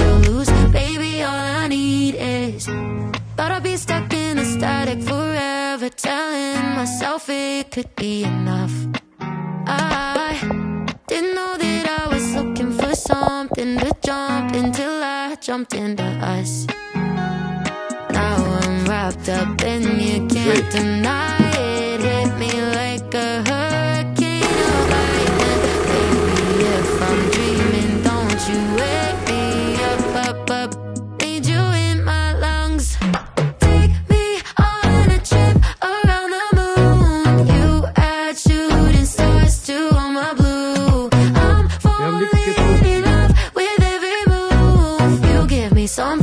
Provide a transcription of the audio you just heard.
to lose. Baby, all I need is, thought I'd be stuck in a static forever, telling myself it could be enough. I didn't know that I was looking for something to jump until I jumped into us. Now I'm wrapped up and you can't deny it. Hit me like a hurricane or lightning. Baby, if I'm dreaming, don't you wake me up, up, up. Need you in my lungs. Take me on a trip around the moon. You add shooting stars to all my blue. I'm falling in love with every move. You give me some